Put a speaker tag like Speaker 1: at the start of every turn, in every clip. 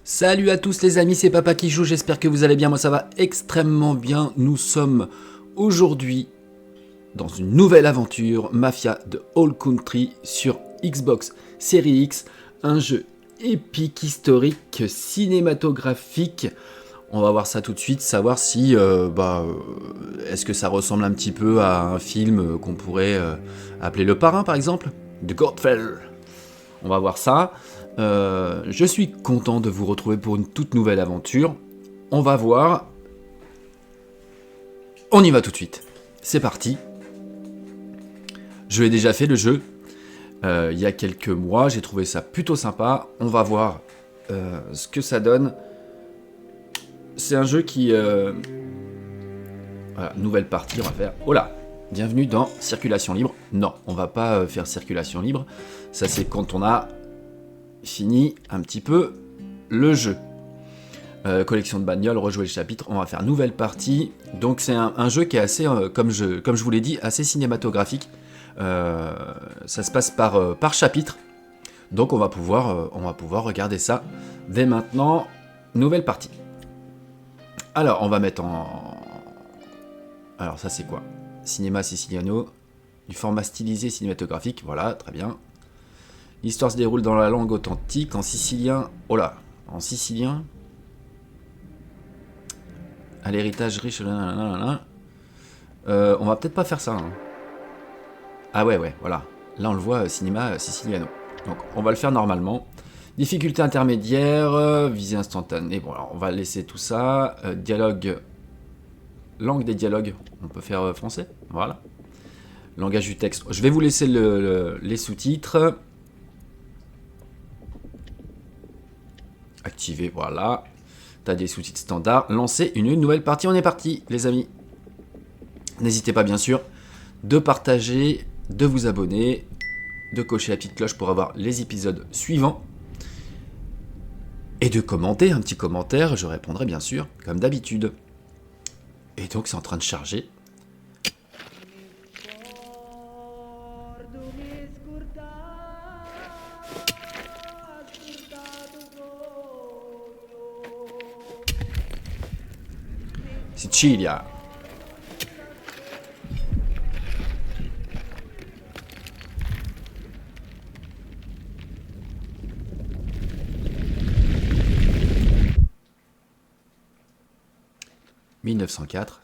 Speaker 1: Salut à tous les amis, c'est Papa qui joue, j'espère que vous allez bien, moi ça va extrêmement bien. Nous sommes aujourd'hui dans une nouvelle aventure, Mafia de All Country sur Xbox Series X, un jeu épique, historique, cinématographique. On va voir ça tout de suite, savoir si est-ce que ça ressemble un petit peu à un film qu'on pourrait appeler Le Parrain par exemple, The Godfather. On va voir ça. Je suis content de vous retrouver pour une toute nouvelle aventure. On va voir. On y va tout de suite. C'est parti. Je l'ai déjà fait le jeu. Il y a quelques mois. J'ai trouvé ça plutôt sympa. On va voir ce que ça donne. C'est un jeu qui... Voilà, nouvelle partie, on va faire... Oh là, bienvenue dans Circulation Libre. Non, on va pas faire Circulation Libre. Ça, c'est quand on a fini un petit peu le jeu. Collection de bagnoles, rejouer le chapitre, on va faire nouvelle partie. Donc c'est un jeu qui est assez, comme je vous l'ai dit, assez cinématographique. Ça se passe par chapitre. Donc on va pouvoir regarder ça dès maintenant. Nouvelle partie. Alors on va mettre en... Alors ça c'est quoi? Cinéma siciliano, du format stylisé cinématographique, voilà, très bien. L'histoire se déroule dans la langue authentique, en sicilien... Oh là, en sicilien. À l'héritage riche... On va peut-être pas faire ça. Hein. Ah ouais, voilà. Là on le voit, cinéma siciliano. Donc on va le faire normalement. Difficulté intermédiaire, visée instantanée. Bon alors on va laisser tout ça. Dialogue... Langue des dialogues, on peut faire français, voilà. Langage du texte. Je vais vous laisser les sous-titres. Activer, voilà. T'as des sous-titres standards. Lancer une nouvelle partie. On est parti, les amis. N'hésitez pas, bien sûr, de partager, de vous abonner, de cocher la petite cloche pour avoir les épisodes suivants. Et de commenter, un petit commentaire. Je répondrai, bien sûr, comme d'habitude. Et donc, c'est en train de charger. Sicilia. « 1904 ».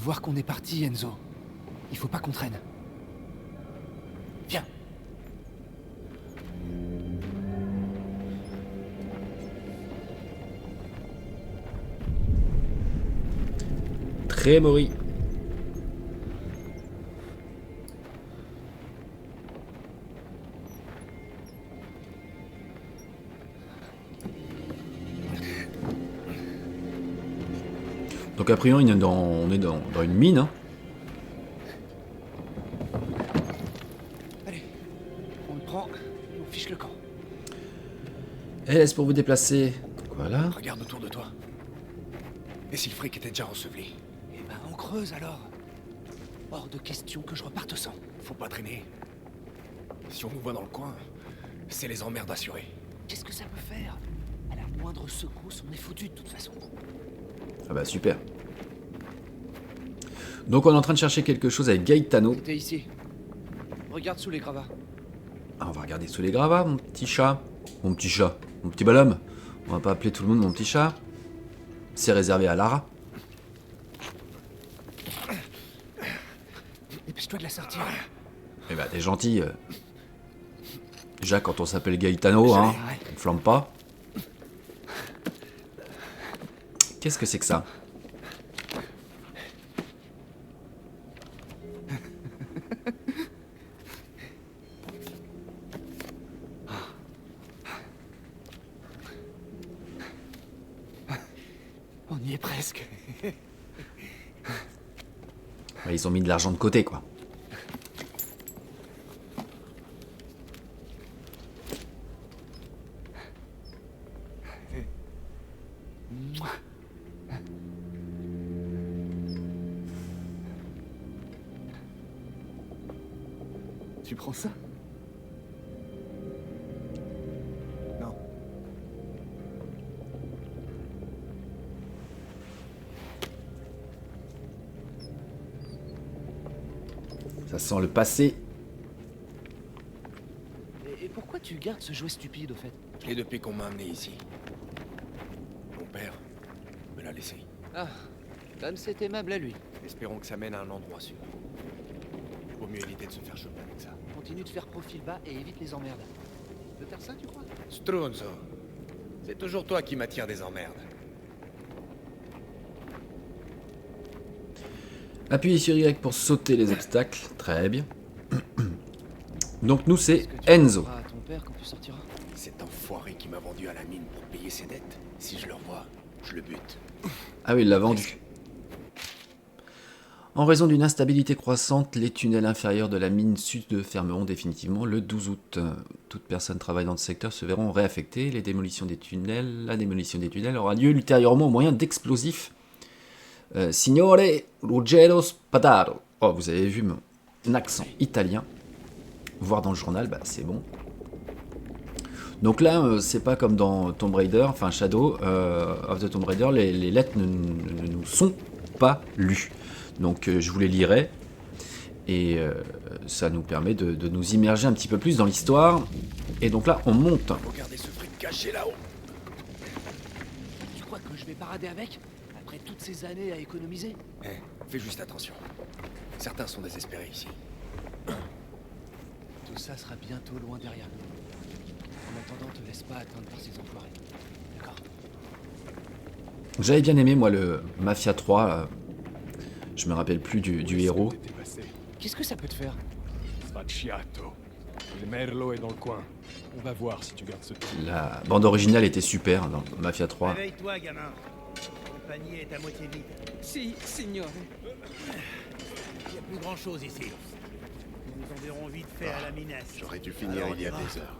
Speaker 2: Voir qu'on est parti, Enzo. Il faut pas qu'on traîne. Viens.
Speaker 1: Trémori. Donc a priori on est dans une mine. Hein.
Speaker 2: Allez, on le prend et on fiche le camp.
Speaker 1: LS pour vous déplacer. Voilà.
Speaker 2: Regarde autour de toi. Et si le fric était déjà enseveli? Eh ben on creuse alors. Hors de question que je reparte sans.
Speaker 3: Faut pas traîner. Si on nous voit dans le coin, c'est les emmerdes assurées.
Speaker 2: Qu'est-ce que ça peut faire? À la moindre secousse, on est foutu de toute façon.
Speaker 1: Ah bah super. Donc on est en train de chercher quelque chose avec Gaetano.
Speaker 2: C'était ici. Regarde sous les gravats.
Speaker 1: Ah, on va regarder sous les gravats, mon petit chat. Mon petit chat. Mon petit bonhomme. On va pas appeler tout le monde mon petit chat. C'est réservé à Lara.
Speaker 2: Dépêche-toi de la sortir.
Speaker 1: Eh bah t'es gentil. Déjà quand on s'appelle Gaetano, hein, on flambe pas. Qu'est-ce que c'est que ça?
Speaker 2: On y est presque.
Speaker 1: Ils ont mis de l'argent de côté, quoi.
Speaker 3: Tu prends ça? Non.
Speaker 1: Ça sent le passé.
Speaker 2: Et pourquoi tu gardes ce jouet stupide, au fait?
Speaker 3: Je l'ai depuis qu'on m'a amené ici. Mon père me l'a laissé.
Speaker 2: Ah, comme c'est aimable à lui.
Speaker 3: Espérons que ça mène à un endroit sûr. Vaut mieux éviter de se faire choper avec ça.
Speaker 2: Continue de faire profil bas et évite les emmerdes. Tu veux faire ça, tu crois?
Speaker 3: Strunzo, c'est toujours toi qui m'attire des emmerdes.
Speaker 1: Appuyez sur Y pour sauter les obstacles. Très bien. Donc nous, c'est
Speaker 2: Est-ce que tu
Speaker 1: Enzo.
Speaker 2: demanderas à ton père quand tu sortiras?
Speaker 3: Cet enfoiré qui m'a vendu à la mine pour payer ses dettes. Si je le revois, je le bute.
Speaker 1: Ah oui, il l'a vendu. En raison d'une instabilité croissante, les tunnels inférieurs de la mine sud fermeront définitivement le 12 août. Toute personne travaillant dans ce secteur se verront réaffectées. La démolition des tunnels aura lieu ultérieurement au moyen d'explosifs. Signore Ruggero Spadaro. Oh, vous avez vu mon accent italien. Voir dans le journal, bah c'est bon. Donc là, c'est pas comme dans Tomb Raider, enfin Shadow of the Tomb Raider, les lettres ne nous sont pas lues. Donc je vous les lirai. Et ça nous permet de nous immerger un petit peu plus dans l'histoire. Et donc là, on monte.
Speaker 3: Regardez ce fric caché là-haut.
Speaker 2: Tu crois que je vais parader avec? Après toutes ces années à économiser?
Speaker 3: Eh, fais juste attention. Certains sont désespérés ici.
Speaker 2: Tout ça sera bientôt loin derrière nous. En attendant, te laisse pas atteindre par ces enfoirés. D'accord?
Speaker 1: J'avais bien aimé, moi, le Mafia 3. Je me rappelle plus du héros.
Speaker 2: Qu'est-ce que ça peut te faire?
Speaker 4: Spacciato. Il merlo est dans le coin. On va voir si tu gardes ce truc.
Speaker 1: La bande originale était super dans Mafia 3.
Speaker 5: Réveille-toi, gamin. Le panier est à moitié vide.
Speaker 2: Si, signore.
Speaker 5: Il n'y a plus grand-chose ici. Nous nous enverrons vite fait à la minesse.
Speaker 3: J'aurais dû finir il y a des heures.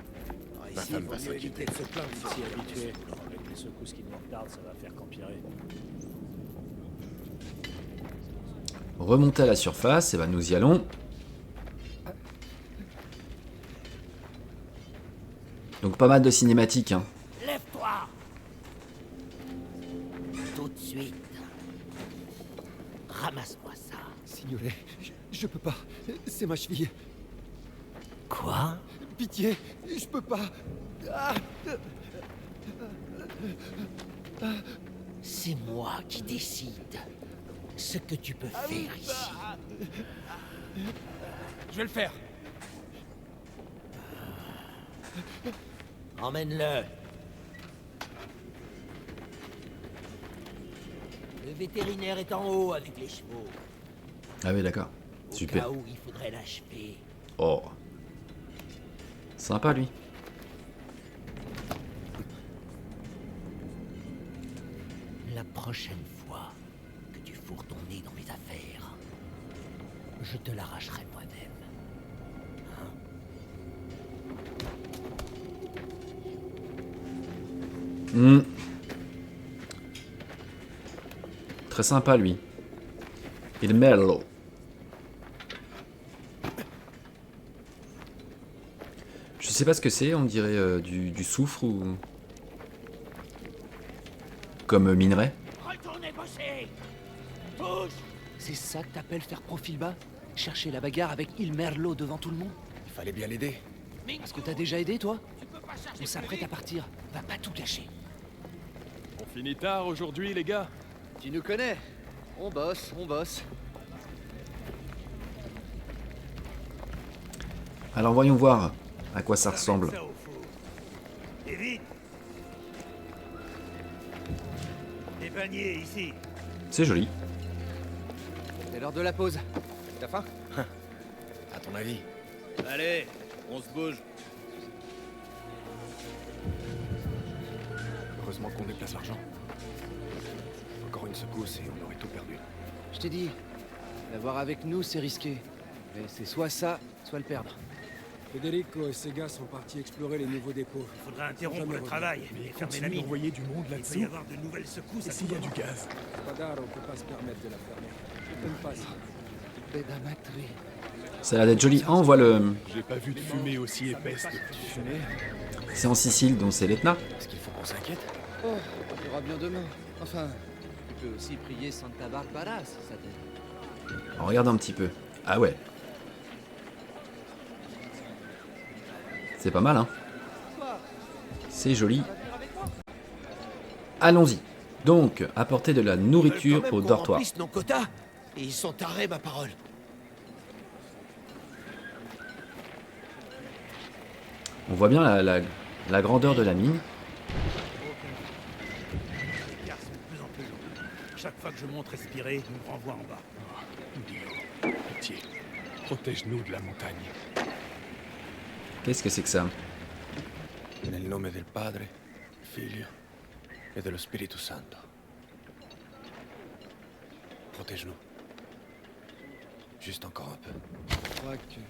Speaker 3: Ma
Speaker 5: Ici,
Speaker 3: femme
Speaker 5: il
Speaker 3: va
Speaker 5: vaut mieux éviter
Speaker 3: s'inquiéter.
Speaker 5: de se plaindre.
Speaker 4: Si habitué, avec les secousses qui nous retardent, ça va faire qu'empirer.
Speaker 1: Remonter à la surface, et ben nous y allons. Donc pas mal de cinématiques. Hein.
Speaker 5: Lève-toi. Tout de suite. Ramasse-moi ça.
Speaker 6: Signore, je peux pas. C'est ma cheville.
Speaker 5: Quoi?
Speaker 6: Pitié, je peux pas. Ah.
Speaker 5: C'est moi qui décide ce que tu peux faire ici.
Speaker 3: Je vais le faire.
Speaker 5: Emmène-le. Le vétérinaire est en haut avec les chevaux.
Speaker 1: Ah oui, d'accord.
Speaker 5: Au
Speaker 1: Super.
Speaker 5: cas où il faudrait l'achever.
Speaker 1: Oh. Sympa, lui.
Speaker 5: La prochaine fois que tu fourres ton nez dans mes affaires, je te l'arracherai moi-même.
Speaker 1: Hmm. Très sympa, lui. Il merlo. Je sais pas ce que c'est, on dirait du soufre ou... Comme minerai.
Speaker 5: Retournez bosser. Tous.
Speaker 2: C'est ça que t'appelles faire profil bas? Chercher la bagarre avec Il Merlo devant tout le monde?
Speaker 3: Il fallait bien l'aider.
Speaker 2: Parce que t'as déjà aidé, toi? On s'apprête à partir. Va pas tout gâcher.
Speaker 4: On finit tard aujourd'hui, les gars.
Speaker 2: Tu nous connais. On bosse, on bosse.
Speaker 1: Alors voyons voir à quoi ça ressemble.
Speaker 5: Ça au four. Et vite. Des paniers ici.
Speaker 1: C'est joli.
Speaker 2: C'est l'heure de la pause. T'as faim?
Speaker 3: À ton avis?
Speaker 5: Allez, on se bouge.
Speaker 3: Heureusement qu'on déplace l'argent. Encore une secousse et on aurait tout perdu.
Speaker 2: Je t'ai dit, l'avoir avec nous, c'est risqué. Mais c'est soit ça, soit le perdre.
Speaker 6: Federico et ses gars sont partis explorer les nouveaux dépôts.
Speaker 5: Il faudra interrompre
Speaker 6: Jamais
Speaker 5: le
Speaker 6: revenu.
Speaker 5: travail et fermer la mine.
Speaker 4: d'envoyer du monde
Speaker 5: Il peut y
Speaker 4: là-dessous.
Speaker 5: avoir de nouvelles secousses
Speaker 4: Et
Speaker 5: à
Speaker 4: s'il y a du gaz?
Speaker 6: Spadaro peut pas se permettre de la fermer. Je t'aime pas ça.
Speaker 2: Bedamatri.
Speaker 1: Ça a l'air d'être joli. Ah, on voit le...
Speaker 4: J'ai pas vu de fumée aussi épaisse depuis.
Speaker 2: Fumée.
Speaker 1: C'est en Sicile, donc c'est l'Etna.
Speaker 2: Est-ce qu'il faut qu'on s'inquiète? Oh, on verra bien demain. Enfin, tu peux aussi prier Santa Barbara si ça t'aide.
Speaker 1: On regarde un petit peu. Ah ouais. C'est pas mal, hein. C'est joli. Allons-y. Donc, apporter de la nourriture au dortoir.
Speaker 5: nos quotas. Et ils sont tarés, ma parole.
Speaker 1: On voit bien la grandeur de la mine.
Speaker 5: Les gars sont de plus en plus lourds. Chaque fois que je monte respirer, ils me renvoient en bas.
Speaker 4: Dio, pitié. Protège-nous de la montagne.
Speaker 1: Qu'est-ce que c'est que ça?
Speaker 2: Nel nome del Padre, Figlio et dello Spirito Santo. Protège-nous. Juste encore un peu. Je crois que tu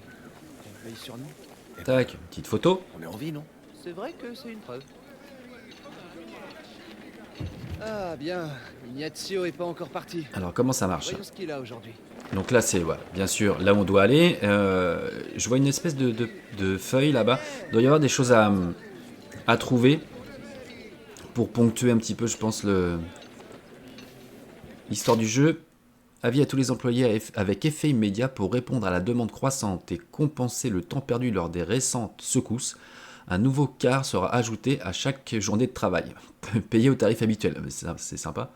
Speaker 2: veilles sur nous.
Speaker 1: Tac, petite photo.
Speaker 2: On est en vie, non? C'est vrai que c'est une preuve. Ah bien, Ignazio est pas encore parti.
Speaker 1: Alors, comment ça marche?
Speaker 2: Voyons ce qu'il a aujourd'hui.
Speaker 1: Donc là, c'est, voilà, bien sûr, là où on doit aller. Je vois une espèce de feuille là-bas. Il doit y avoir des choses à trouver pour ponctuer un petit peu, je pense, l'histoire du jeu. Avis à tous les employés avec effet immédiat pour répondre à la demande croissante et compenser le temps perdu lors des récentes secousses. Un nouveau quart sera ajouté à chaque journée de travail, payé au tarif habituel. C'est sympa.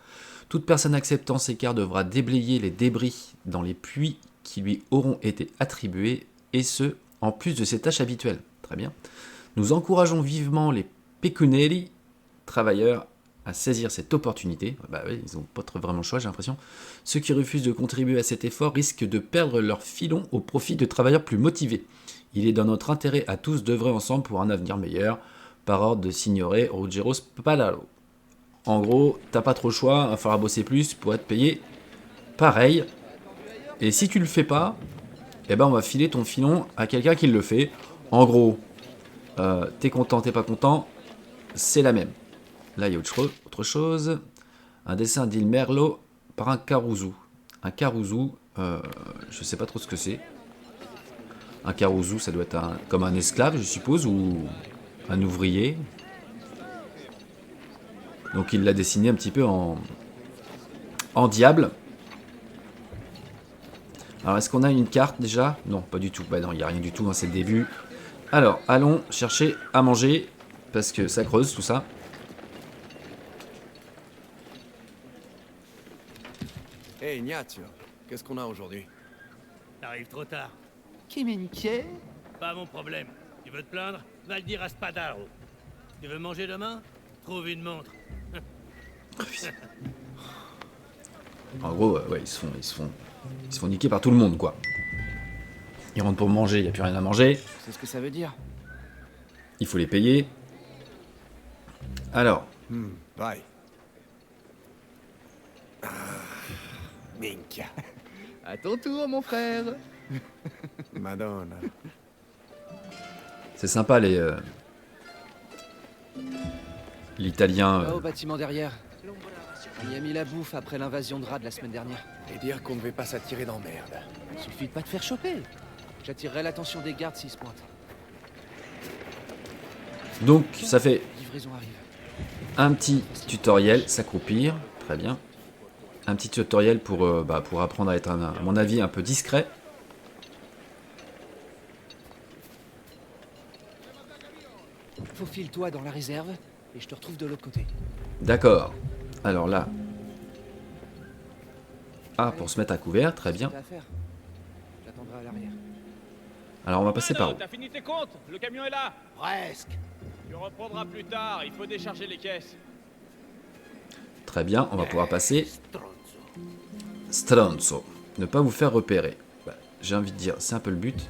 Speaker 1: Toute personne acceptant ces quarts devra déblayer les débris dans les puits qui lui auront été attribués, et ce, en plus de ses tâches habituelles. Très bien. Nous encourageons vivement les pecunelli, travailleurs, à saisir cette opportunité. Bah oui, ils n'ont pas vraiment le choix, j'ai l'impression. Ceux qui refusent de contribuer à cet effort risquent de perdre leur filon au profit de travailleurs plus motivés. Il est dans notre intérêt à tous d'œuvrer ensemble pour un avenir meilleur. Par ordre de Signore Ruggero Spadaro. En gros, t'as pas trop le choix, il va falloir bosser plus pour être payé pareil. Et si tu le fais pas, eh ben on va filer ton filon à quelqu'un qui le fait. En gros, t'es content, t'es pas content, c'est la même. Là, il y a autre chose. Un dessin d'Il Merlo par un Caruso. Un Caruso, je sais pas trop ce que c'est. Un Caruso, ça doit être comme un esclave, je suppose, ou un ouvrier. Donc il l'a dessiné un petit peu en diable. Alors est-ce qu'on a une carte déjà? Non, pas du tout. Bah non, il n'y a rien du tout, hein, c'est le début. Alors, allons chercher à manger, parce que ça creuse tout ça.
Speaker 2: Hé Ignazio, qu'est-ce qu'on a aujourd'hui?
Speaker 5: T'arrives trop tard.
Speaker 2: Qui m'inquiète?
Speaker 5: Pas mon problème. Tu veux te plaindre? Va le dire à Spadaro. Tu veux manger demain? Trouve une montre.
Speaker 1: En gros, ouais, ils se font niquer par tout le monde, quoi. Ils rentrent pour manger, il n'y a plus rien à manger.
Speaker 2: C'est ce que ça veut dire?
Speaker 1: Il faut les payer. Alors,
Speaker 2: Bye. Minchia. À ton tour, mon frère. Madonna.
Speaker 1: c'est sympa l'italien.
Speaker 2: Va au bâtiment derrière. On y a mis la bouffe après l'invasion de rats de la semaine dernière. Et dire qu'on ne devait pas s'attirer d'emmerde. Suffit de pas te faire choper. J'attirerai l'attention des gardes s'ils se pointent.
Speaker 1: Donc, ça fait
Speaker 2: Livraison arrive.
Speaker 1: un petit tutoriel, s'accroupir, très bien. Un petit tutoriel pour apprendre à être, à mon avis, un peu discret.
Speaker 2: Faufile-toi dans la réserve et je te retrouve de l'autre côté.
Speaker 1: D'accord. Alors là. Ah, pour se mettre à couvert, très bien.
Speaker 2: T'as à faire. J'attendrai à l'arrière.
Speaker 1: Alors on va passer par où?
Speaker 7: T'as fini tes comptes? Le camion est là.
Speaker 5: Presque.
Speaker 7: Tu reprendras plus tard, il faut décharger les caisses.
Speaker 1: Très bien, on va pouvoir passer. Stronzo. Ne pas vous faire repérer. Bah, j'ai envie de dire, c'est un peu le but.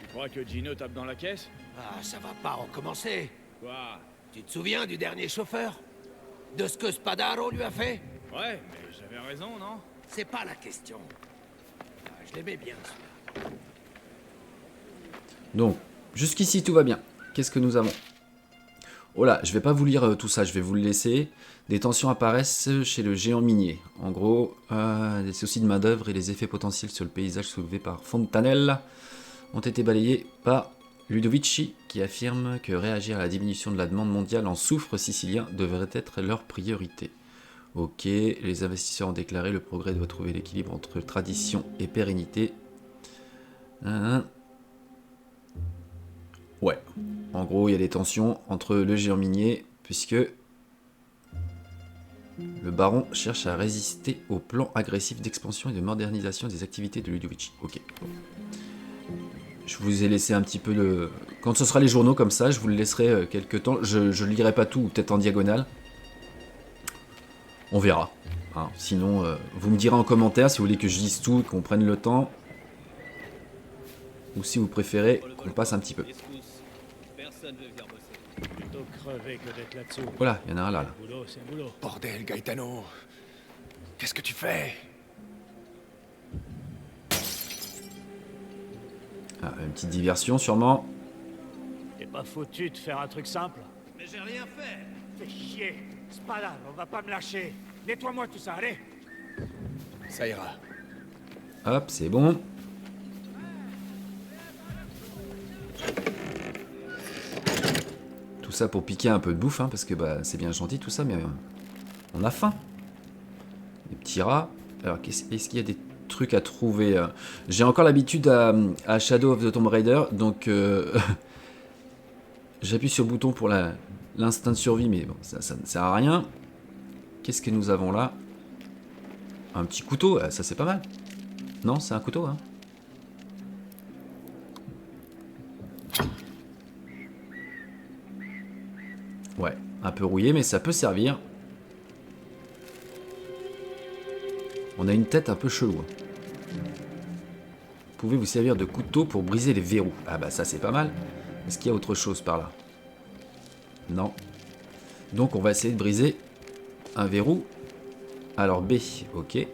Speaker 7: Tu crois que Gino tape dans la caisse?
Speaker 5: Ah, ça va pas recommencer.
Speaker 7: Quoi?
Speaker 5: Tu te souviens du dernier chauffeur? De ce que Spadaro lui a fait?
Speaker 7: Ouais, mais j'avais raison, non?
Speaker 5: C'est pas la question.
Speaker 2: Je l'aimais bien.
Speaker 1: Donc, jusqu'ici tout va bien. Qu'est-ce que nous avons? Oh là, je vais pas vous lire tout ça, je vais vous le laisser. Des tensions apparaissent chez le géant minier. En gros, des soucis de main-d'œuvre et les effets potentiels sur le paysage soulevés par Fontanelle ont été balayés par Ludovici, qui affirme que réagir à la diminution de la demande mondiale en soufre sicilien devrait être leur priorité. Ok, les investisseurs ont déclaré: le progrès doit trouver l'équilibre entre tradition et pérennité. Ouais, en gros, il y a des tensions entre le géant minier, puisque le baron cherche à résister au plan agressif d'expansion et de modernisation des activités de Ludovici. Ok. Je vous ai laissé un petit peu de... Quand ce sera les journaux comme ça, je vous le laisserai quelques temps. Je ne lirai pas tout, ou peut-être en diagonale. On verra. Hein. Sinon, vous me direz en commentaire si vous voulez que je lise tout, qu'on prenne le temps. Ou si vous préférez qu'on passe un petit peu. Voilà, il y en a un là.
Speaker 3: Bordel, Gaetano. Qu'est-ce que tu fais?
Speaker 1: Ah, une petite diversion sûrement.
Speaker 5: T'es pas foutu de faire un truc simple?
Speaker 2: Mais j'ai rien fait.
Speaker 5: Fais chier. Spada, on va pas me lâcher. Nettoie-moi tout ça, allez.
Speaker 3: Ça ira.
Speaker 1: Hop, c'est bon. Tout ça pour piquer un peu de bouffe, hein, parce que bah, c'est bien gentil tout ça, mais on a faim. Des petits rats. Alors, est-ce qu'il y a des trucs à trouver? J'ai encore l'habitude à Shadow of the Tomb Raider, donc j'appuie sur le bouton pour l'instinct de survie, mais bon, ça ne sert à rien. Qu'est-ce que nous avons là? Un petit couteau, ça c'est pas mal. Non, c'est un couteau, hein. Ouais, un peu rouillé, mais ça peut servir. On a une tête un peu chelou. Vous pouvez vous servir de couteau pour briser les verrous. Ah bah ça c'est pas mal. Est-ce qu'il y a autre chose par là? Non. Donc on va essayer de briser un verrou. Alors B, ok.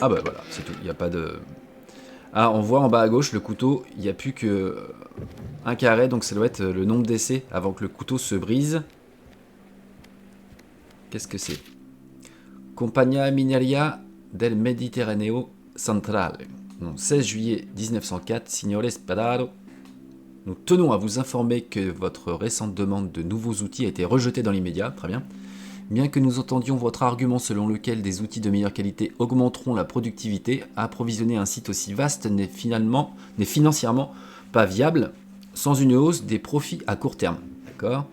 Speaker 1: Ah bah voilà, c'est tout. Il n'y a pas de... Ah, on voit en bas à gauche le couteau, il n'y a plus que un carré, donc ça doit être le nombre d'essais avant que le couteau se brise. Qu'est-ce que c'est? Compagnia Mineria del Mediterraneo Centrale. Donc, 16 juillet 1904, Signore Spadaro. Nous tenons à vous informer que votre récente demande de nouveaux outils a été rejetée dans l'immédiat. Très bien. Bien que nous entendions votre argument selon lequel des outils de meilleure qualité augmenteront la productivité, approvisionner un site aussi vaste n'est financièrement pas viable sans une hausse des profits à court terme. D'accord ?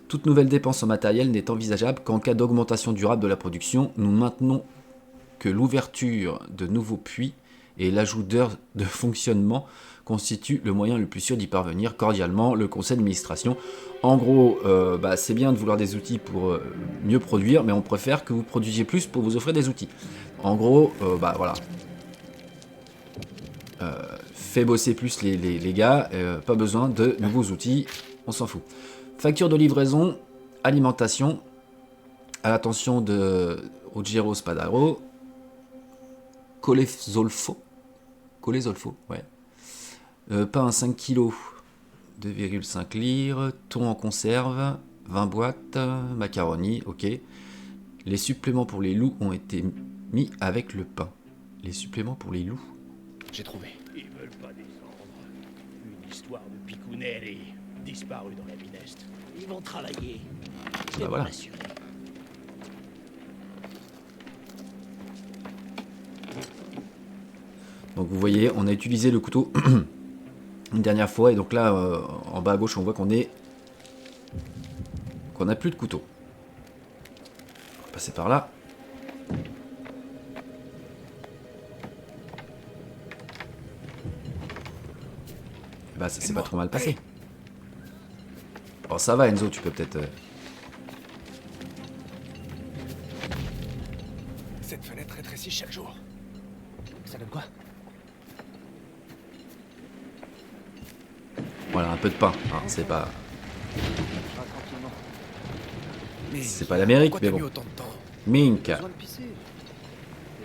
Speaker 1: Toute nouvelle dépense en matériel n'est envisageable qu'en cas d'augmentation durable de la production. Nous maintenons que l'ouverture de nouveaux puits et l'ajout d'heures de fonctionnement constituent le moyen le plus sûr d'y parvenir. Cordialement, le conseil d'administration. En gros, c'est bien de vouloir des outils pour mieux produire, mais on préfère que vous produisiez plus pour vous offrir des outils. En gros, voilà. Fait bosser plus les gars, pas besoin de nouveaux outils, on s'en fout. Facture de livraison, alimentation, à l'attention de Ruggero Spadaro, Colezolfo, ouais. Pain 5 kg, 2,5 livres, thon en conserve, 20 boîtes, macaroni, ok. Les suppléments pour les loups ont été mis avec le pain. Les suppléments pour les loups.
Speaker 3: J'ai trouvé.
Speaker 5: Ils veulent pas descendre. Une histoire de Picuneri, disparu dans la Mineste. Ils vont travailler. C'est
Speaker 1: voilà.
Speaker 5: rassuré.
Speaker 1: Donc vous voyez, on a utilisé le couteau une dernière fois, et donc là, en bas à gauche, on voit qu'on n'a plus de couteau. On va passer par là. Bah ça s'est pas trop mal passé. Bon ça va Enzo, tu peux peut-être...
Speaker 3: Cette fenêtre rétrécit chaque jour.
Speaker 2: Ça donne quoi?
Speaker 1: Voilà, un peu de pain. Hein, c'est pas...
Speaker 2: Tranquillement.
Speaker 3: Mais
Speaker 1: C'est pas l'Amérique,
Speaker 3: pourquoi
Speaker 1: mais
Speaker 3: t'as mis
Speaker 1: bon.
Speaker 3: autant de temps?
Speaker 1: Mink.
Speaker 2: Besoin de pisser.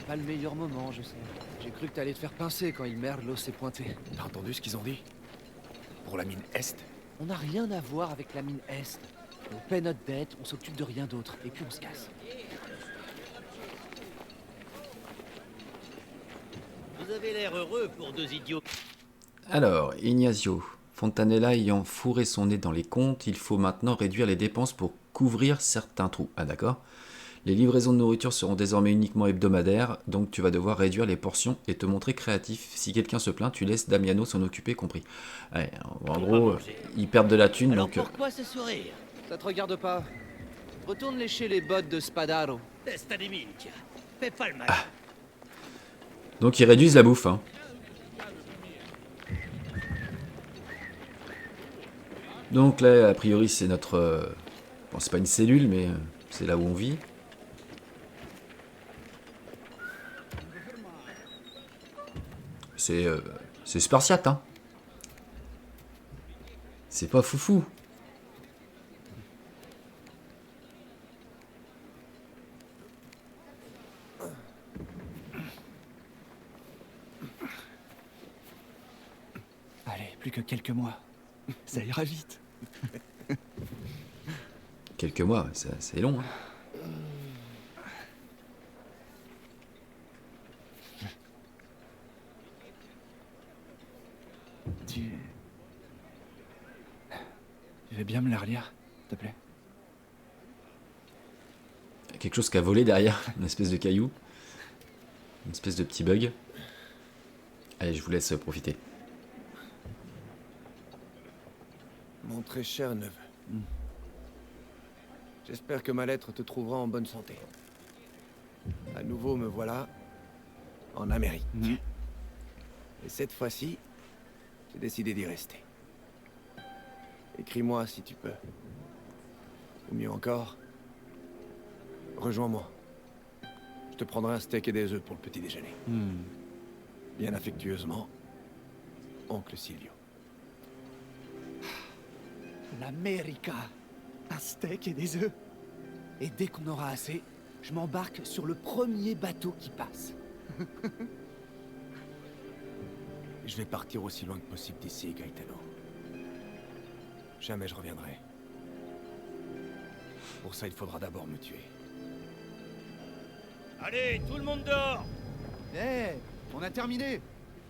Speaker 2: C'est pas le meilleur moment, je sais. J'ai cru que t'allais te faire pincer quand il Merlo s'est pointé.
Speaker 3: T'as entendu ce qu'ils ont dit? Pour la mine Est?
Speaker 2: On n'a rien à voir avec la mine Est. On paie notre dette, on s'occupe de rien d'autre, et puis on se casse.
Speaker 5: Vous avez l'air heureux pour deux idiots.
Speaker 1: Alors, Ignazio. Fontanella ayant fourré son nez dans les comptes, il faut maintenant réduire les dépenses pour couvrir certains trous. Ah d'accord. Les livraisons de nourriture seront désormais uniquement hebdomadaires, donc tu vas devoir réduire les portions et te montrer créatif. Si quelqu'un se plaint, tu laisses Damiano s'en occuper, compris. Ouais, en gros, ils perdent de la thune,
Speaker 5: Alors
Speaker 1: donc...
Speaker 5: pourquoi ce sourire?
Speaker 2: Ça te regarde pas. Retourne lécher les bottes de Spadaro.
Speaker 5: Testa di minchia. Fais pas le mal.
Speaker 1: Donc ils réduisent la bouffe, hein. Donc là, a priori, c'est notre... Bon, c'est pas une cellule, mais c'est là où on vit. C'est spartiate, hein. C'est pas foufou.
Speaker 6: Allez, plus que quelques mois. Ça ira vite.
Speaker 1: Quelques mois, c'est long, hein.
Speaker 6: Tu veux bien me la relire, s'il te plaît?
Speaker 1: Quelque chose qui a volé derrière, une espèce de caillou. Une espèce de petit bug. Allez, je vous laisse profiter.
Speaker 3: Mon très cher neveu. J'espère que ma lettre te trouvera en bonne santé. À nouveau, me voilà en Amérique. Et cette fois-ci, j'ai décidé d'y rester. Écris-moi si tu peux. Ou mieux encore, rejoins-moi. Je te prendrai un steak et des œufs pour le petit déjeuner. Bien affectueusement, oncle Silvio.
Speaker 2: L'América. Un steak et des œufs. Et dès qu'on aura assez, je m'embarque sur le premier bateau qui passe.
Speaker 3: Je vais partir aussi loin que possible d'ici, Gaetano. Jamais je reviendrai. Pour ça, il faudra d'abord me tuer.
Speaker 5: Allez, tout le monde dort.
Speaker 2: On a terminé.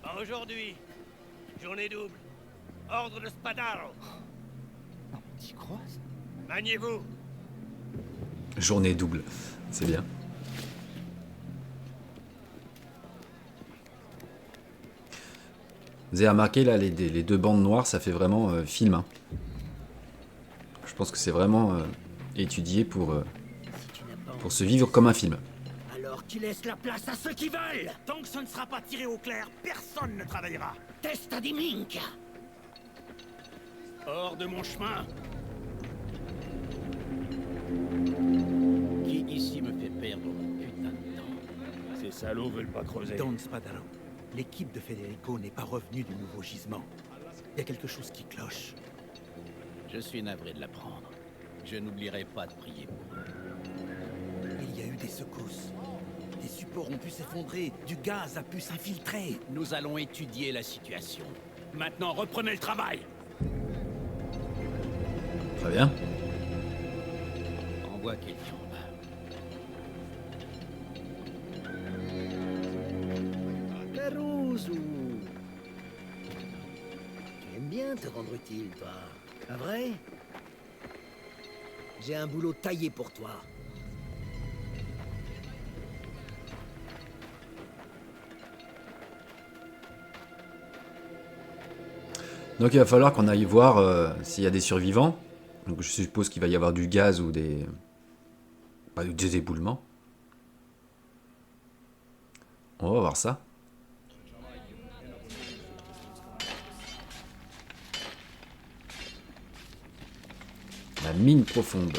Speaker 5: Pas aujourd'hui. Journée double. Ordre de Spadaro.
Speaker 2: Non, t'y crois ça?
Speaker 5: Maniez-vous.
Speaker 1: Journée double, c'est bien. Vous avez remarqué là, les deux bandes noires, ça fait vraiment film, hein. Je pense que c'est vraiment étudié pour se vivre comme un film.
Speaker 5: Alors tu laisses la place à ceux qui veulent. Tant que ce ne sera pas tiré au clair, personne ne travaillera. Testa di minchia. Hors de mon chemin. Qui ici me fait perdre mon putain de temps?
Speaker 7: Ces salauds veulent pas creuser.
Speaker 8: Don Spadaro, l'équipe de Federico n'est pas revenue du nouveau gisement. Il y a quelque chose qui cloche.
Speaker 5: Je suis navré de l'apprendre. Je n'oublierai pas de prier pour eux.
Speaker 8: Il y a eu des secousses. Des supports ont pu s'effondrer, du gaz a pu s'infiltrer.
Speaker 5: Nous allons étudier la situation. Maintenant, reprenez le travail.
Speaker 1: Très bien.
Speaker 5: Envoie quelqu'un en bas.
Speaker 9: Caruso! Tu aimes bien te rendre utile, toi. Pas vrai? J'ai un boulot taillé pour toi.
Speaker 1: Donc il va falloir qu'on aille voir s'il y a des survivants. Donc je suppose qu'il va y avoir du gaz ou des éboulements. On va voir ça. La mine profonde.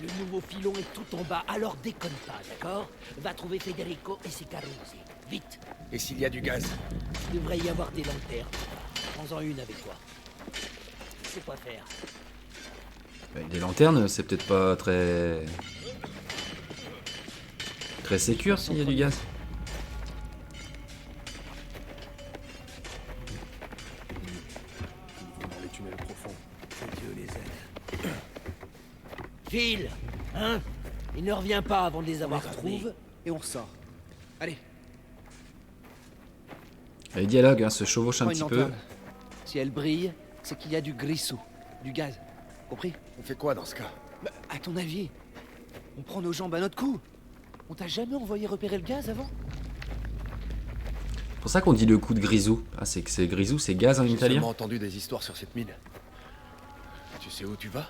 Speaker 5: Le nouveau filon est tout en bas, alors déconne pas, d'accord? Va trouver Federico et ses Carusi. Vite.
Speaker 3: Et s'il y a du gaz?
Speaker 5: Il devrait y avoir des lanternes. Prends-en une avec toi. Tu sais quoi faire.
Speaker 1: Les lanternes, c'est peut-être pas très... Très sécure s'il y a du gaz.
Speaker 4: Dans les tunnels profonds.
Speaker 3: Que Dieu les aide.
Speaker 5: Phil, hein? Il ne revient pas avant de les
Speaker 2: On
Speaker 5: avoir
Speaker 2: les
Speaker 5: retrouvés.
Speaker 2: retrouve et on ressort. Allez,
Speaker 1: Les dialogues se chevauchent un
Speaker 2: prends une
Speaker 1: petit peu.
Speaker 2: lanterne. Si elle brille, c'est qu'il y a du grissou, du gaz. Compris?
Speaker 3: On fait quoi dans ce cas?
Speaker 2: Bah, à ton avis, on prend nos jambes à notre cou. On t'a jamais envoyé repérer le gaz avant?
Speaker 1: C'est pour ça qu'on dit le coup de grisou. Ah, c'est que c'est grisou, c'est gaz en
Speaker 3: J'ai
Speaker 1: italien.
Speaker 3: seulement entendu des histoires sur cette mine. Tu sais où tu vas?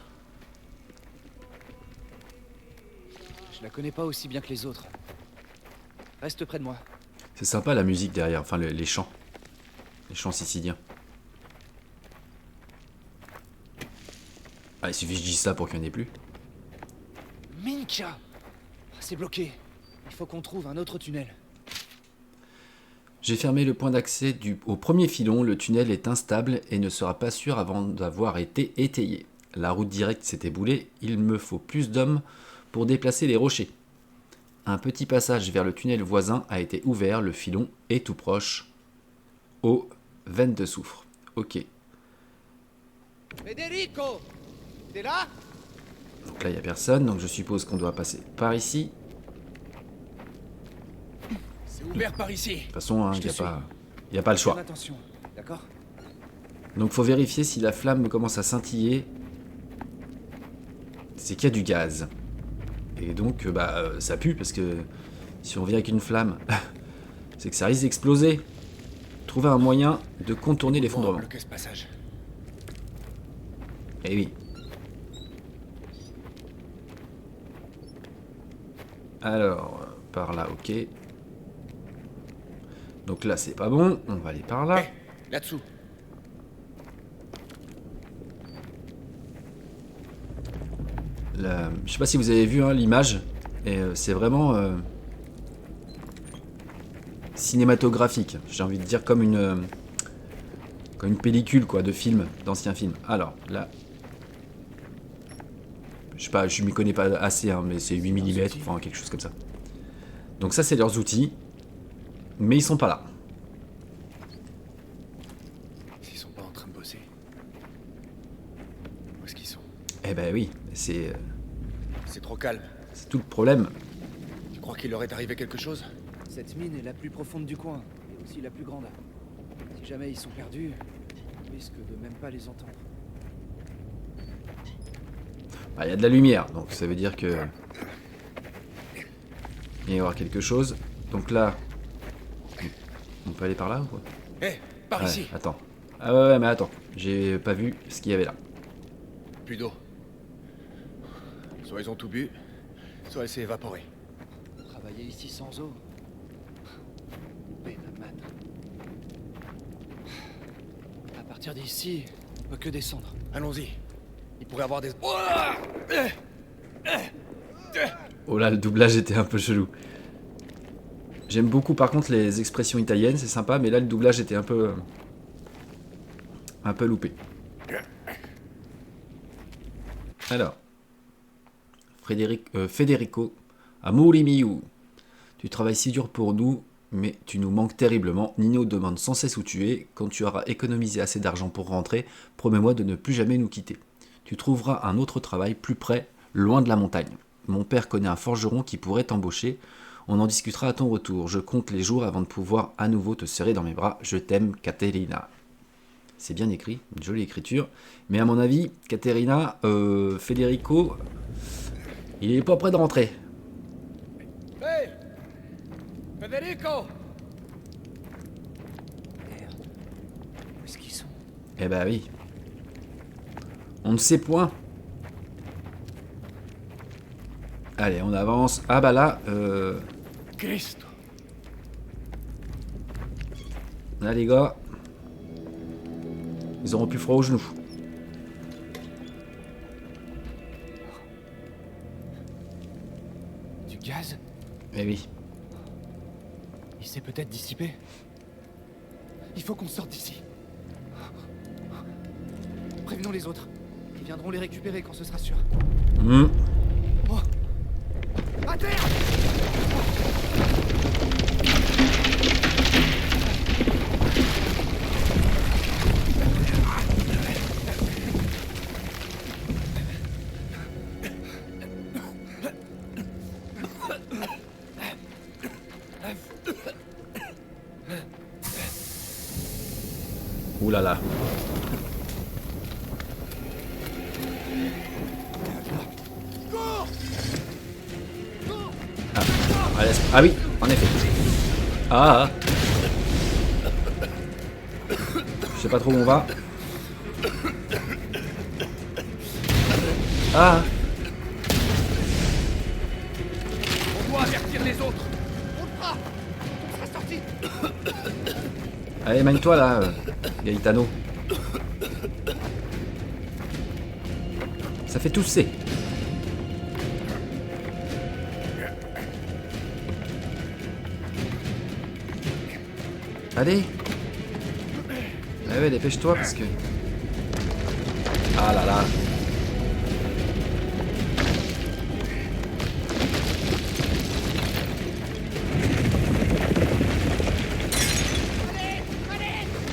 Speaker 2: Je la connais pas aussi bien que les autres. Reste près de moi.
Speaker 1: C'est sympa la musique derrière, enfin les chants. Les chants siciliens. Ah, il suffit que je dise ça pour qu'il n'y en ait plus.
Speaker 2: Minchia! C'est bloqué. Il faut qu'on trouve un autre tunnel.
Speaker 1: J'ai fermé le point d'accès au premier filon, le tunnel est instable et ne sera pas sûr avant d'avoir été étayé. La route directe s'est éboulée, il me faut plus d'hommes pour déplacer les rochers. Un petit passage vers le tunnel voisin a été ouvert, le filon est tout proche. Aux veines de soufre. Ok.
Speaker 2: Federico! T'es là?
Speaker 1: Donc là il n'y a personne, donc je suppose qu'on doit passer par ici.
Speaker 3: C'est ouvert par ici.
Speaker 1: De toute façon, il
Speaker 2: Je te suis.
Speaker 1: n'y a pas le
Speaker 2: Fais
Speaker 1: choix.
Speaker 2: attention, d'accord?
Speaker 1: Donc faut vérifier si la flamme commence à scintiller. C'est qu'il y a du gaz. Et donc ça pue parce que si on vient avec une flamme, c'est que ça risque d'exploser. Trouver un moyen de contourner l'effondrement.
Speaker 3: Bloquer ce passage.
Speaker 1: Eh oui. Alors, par là, ok. Donc là c'est pas bon, on va aller par là.
Speaker 3: Là-dessous.
Speaker 1: Je sais pas si vous avez vu l'image, et c'est vraiment cinématographique. J'ai envie de dire comme une pellicule quoi, de film, d'anciens films. Alors là, je sais pas, je m'y connais pas assez, mais c'est 8 mm, enfin quelque chose comme ça. Donc ça c'est leurs outils, mais ils sont pas là.
Speaker 3: S'ils sont pas en train de bosser. Où est-ce qu'ils sont?
Speaker 1: Eh ben oui, c'est
Speaker 3: trop calme.
Speaker 1: tout le problème.
Speaker 3: Tu crois qu'il leur est arrivé quelque chose?
Speaker 2: Cette mine est la plus profonde du coin, et aussi la plus grande. Si jamais ils sont perdus, on risque de même pas les entendre.
Speaker 1: Il y a de la lumière, donc ça veut dire que il va y avoir quelque chose. Donc là, on peut aller par là ou quoi?
Speaker 3: Par ici.
Speaker 1: Attends. Ah ouais, mais attends, j'ai pas vu ce qu'il y avait là.
Speaker 3: Plus d'eau. Soit ils ont tout bu, soit elle s'est évaporée.
Speaker 2: Travailler ici sans eau. Benamad. À partir d'ici, on peut que descendre.
Speaker 3: Allons-y. Il pourrait avoir des...
Speaker 1: Oh là, le doublage était un peu chelou. J'aime beaucoup par contre les expressions italiennes, c'est sympa, mais là le doublage était un peu loupé. Alors, Federico, amori mio, tu travailles si dur pour nous, mais tu nous manques terriblement. Nino demande sans cesse où tu es. Quand tu auras économisé assez d'argent pour rentrer, promets-moi de ne plus jamais nous quitter. Tu trouveras un autre travail plus près, loin de la montagne. Mon père connaît un forgeron qui pourrait t'embaucher. On en discutera à ton retour. Je compte les jours avant de pouvoir à nouveau te serrer dans mes bras. Je t'aime, Caterina. C'est bien écrit, une jolie écriture. Mais à mon avis, Caterina, Federico, il est pas prêt de rentrer.
Speaker 3: Hey Federico!
Speaker 2: Merde. Où est-ce qu'ils sont?
Speaker 1: Eh ben oui. On ne sait point. Allez, on avance. Ah bah là,
Speaker 3: Cristo!
Speaker 1: là les gars, ils auront plus froid aux genoux.
Speaker 2: Du gaz?
Speaker 1: Eh oui.
Speaker 2: Il s'est peut-être dissipé. Il faut qu'on sorte d'ici. Prévenons les autres. Ils viendront les récupérer quand ce sera sûr.
Speaker 1: Hmm.
Speaker 2: Oh. À terre!
Speaker 1: là là. Ah oui, en effet. Ah. Je sais pas trop où on va. Ah.
Speaker 3: On doit avertir les autres. On le fera. On sera sortis.
Speaker 1: Allez, mène-toi là, Gaetano. Ça fait tousser. Allez. Ah ouais, dépêche-toi parce que... Ah là là.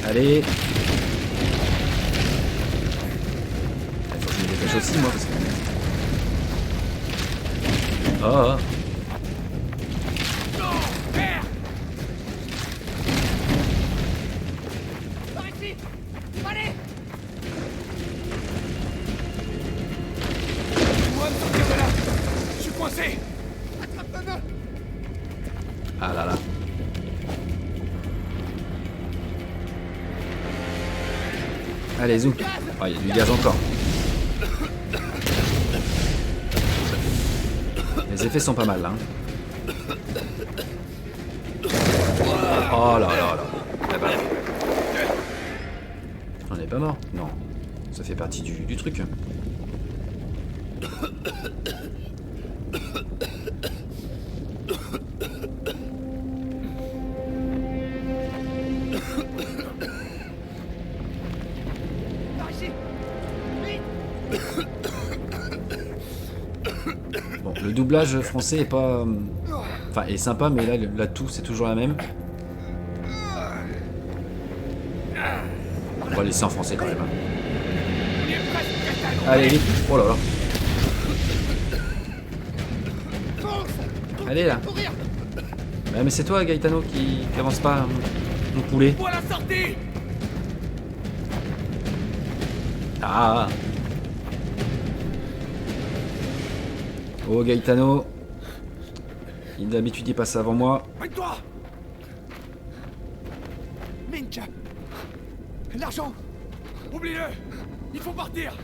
Speaker 1: Allez. Il faut que je me dépêche aussi moi parce que... Oh. Ah là là. Allez, zou. Oh, il y a du gaz encore. Les effets sont pas mal là. Oh là là là. Eh ben. On est pas mort? Non. Ça fait partie du truc. Bon, le doublage français est pas... Enfin, est sympa, mais là, la toux, c'est toujours la même. On va laisser en français quand même. Hein. Allez, vite. Oh là là. Allez, là. Ouais, mais c'est toi, Gaetano, qui avance pas, mon poulet. Ah. Oh, Gaetano. D'habitude, il passe avant moi.
Speaker 3: Mets-toi. Mincha. L'argent. Oublie-le. Il faut partir.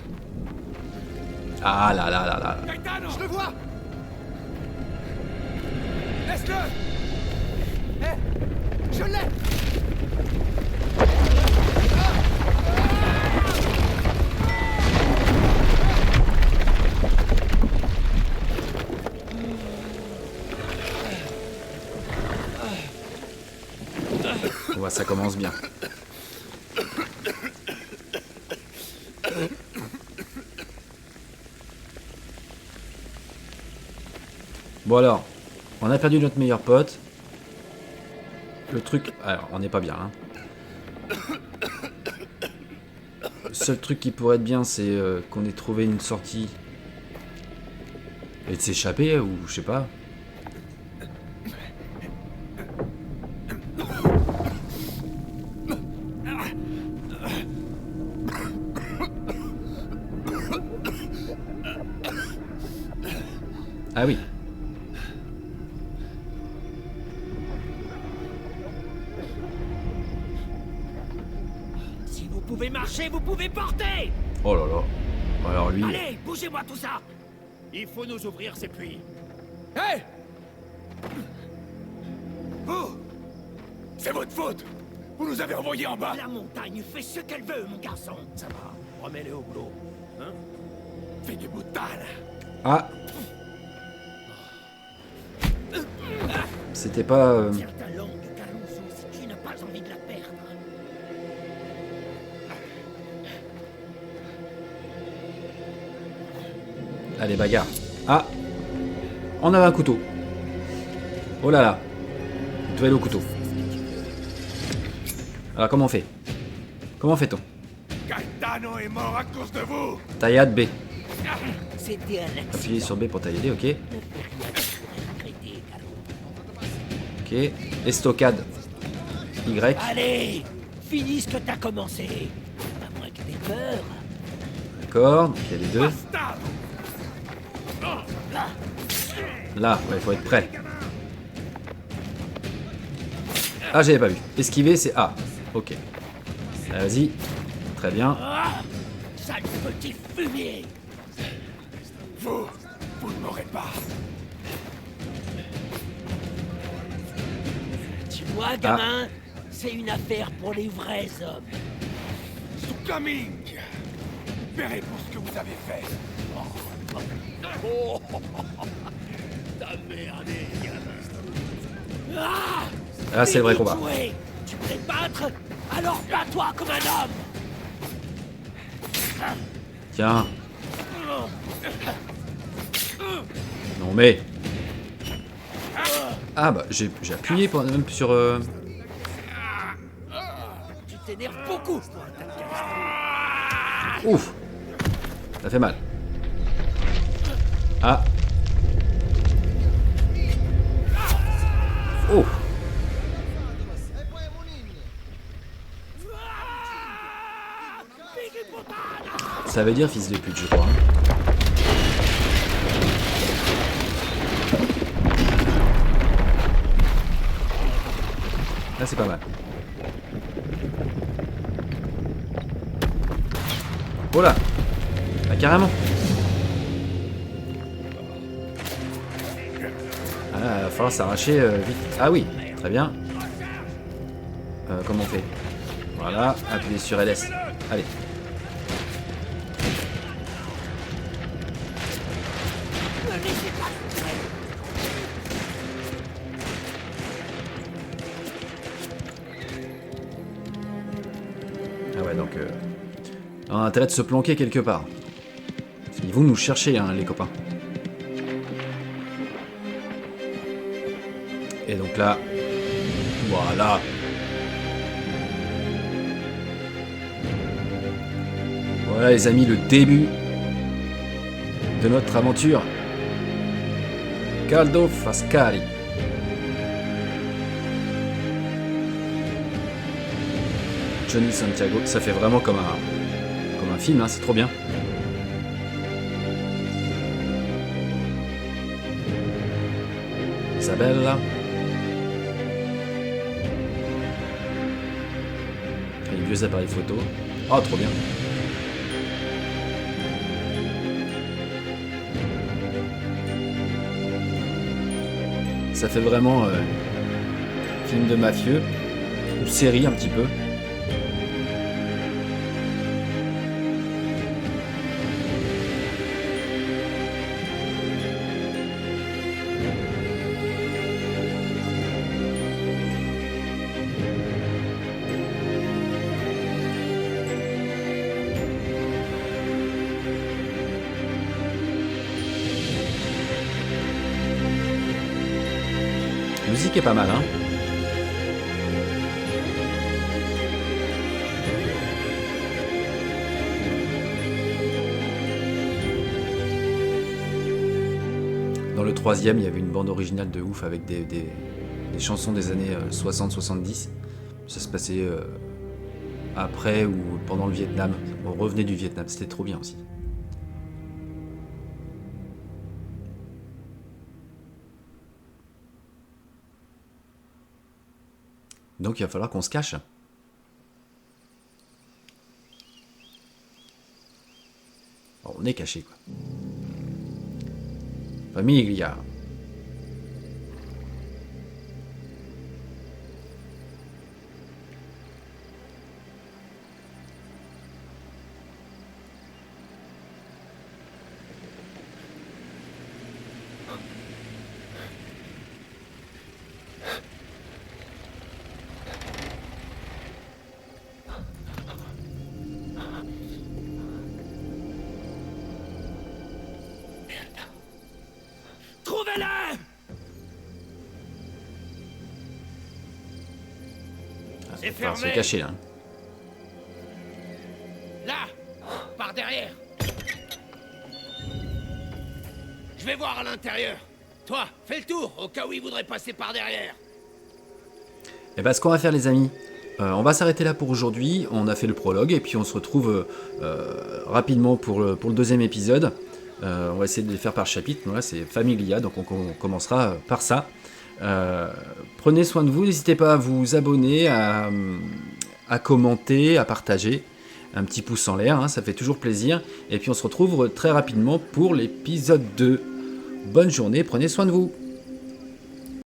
Speaker 1: Ah là là là là.
Speaker 3: Gaetano, je le vois. Laisse-le. Hé, je l'ai.
Speaker 1: Ouais, ça commence bien. Bon alors, on a perdu notre meilleur pote. Le truc... Alors, on n'est pas bien, hein. Le seul truc qui pourrait être bien, c'est qu'on ait trouvé une sortie. Et de s'échapper, ou je sais pas. Ah oui.
Speaker 5: Si vous pouvez marcher, vous pouvez porter.
Speaker 1: Oh là là. Alors lui...
Speaker 5: Allez, bougez-moi tout ça. Il faut nous ouvrir ces puits.
Speaker 3: Hé, vous. C'est votre faute. Vous nous avez envoyés en bas.
Speaker 5: La montagne fait ce qu'elle veut, mon garçon. Ça va, remets-le au boulot. Hein?
Speaker 3: Fais des boutales.
Speaker 1: Ah. C'était pas...
Speaker 5: Tiens ta langue, Caruso, si tu n'as pas envie de la perdre.
Speaker 1: Allez, bagarre. Ah. On avait un couteau. Oh là là. Duel au couteau. Alors, comment on fait? Comment fait-on?
Speaker 3: Gaetano est mort à cause de vous.
Speaker 1: Taillade B.
Speaker 5: C'était un accident.
Speaker 1: Appuyez sur B pour tailler, ok. Ok. Estocade. Y.
Speaker 5: Allez, finis ce que t'as commencé. À moins que t'aies peur.
Speaker 1: D'accord, donc il y a les deux. Là, ouais, faut être prêt. Ah, j'avais pas vu. Esquiver, c'est A. Ok. Vas-y. Très bien.
Speaker 5: Sale petit fumier.
Speaker 3: Vous ne m'aurez pas.
Speaker 5: Tu vois, gamin, c'est une affaire pour les vrais hommes.
Speaker 3: Coming. Paierez pour ce que vous avez fait.
Speaker 5: Oh, t'as merdé, gamin.
Speaker 1: Ah, c'est le vrai combat.
Speaker 5: Jouer. Tu peux te battre? Alors bats-toi comme un homme.
Speaker 1: Tiens. Non mais... Ah bah, j'ai appuyé pour, même sur...
Speaker 5: Tu t'énerves beaucoup.
Speaker 1: Ouf. Ça fait mal. Ah. Oh. Ça veut dire fils de pute, je crois. Là, c'est pas mal. Oh là. Ah, carrément. Ah là, il va falloir s'arracher vite. Ah oui, très bien. Comment on fait? Voilà, appuyez sur LS. Allez. Ah ouais, donc... on a intérêt de se planquer quelque part. Ils vont nous chercher, hein, les copains. Et donc là... Voilà. Voilà, les amis, le début de notre aventure. Caldo Fascari. Johnny Santiago, ça fait vraiment comme un film, hein, c'est trop bien. Isabella. Les vieux appareils photo. Oh, trop bien. Ça fait vraiment film de mafieux, ou série un petit peu. La musique est pas mal, hein. Dans le troisième, il y avait une bande originale de ouf avec des chansons des années 60-70. Ça se passait après ou pendant le Vietnam. On revenait du Vietnam, c'était trop bien aussi. Donc il va falloir qu'on se cache. Bon, on est caché, quoi. Famiglia.
Speaker 5: Trouvez-le!
Speaker 1: C'est fermé. C'est caché, là.
Speaker 5: Là! Par derrière! Je vais voir à l'intérieur. Toi, fais le tour, au cas où il voudrait passer par derrière.
Speaker 1: Et bah, ce qu'on va faire, les amis, On va s'arrêter là pour aujourd'hui. On a fait le prologue et puis on se retrouve rapidement pour le deuxième épisode. On va essayer de les faire par chapitre. Voilà, c'est Familia, donc on commencera par ça. Prenez soin de vous. N'hésitez pas à vous abonner, à commenter, à partager. Un petit pouce en l'air, hein, ça fait toujours plaisir. Et puis on se retrouve très rapidement pour l'épisode 2. Bonne journée, prenez soin de vous.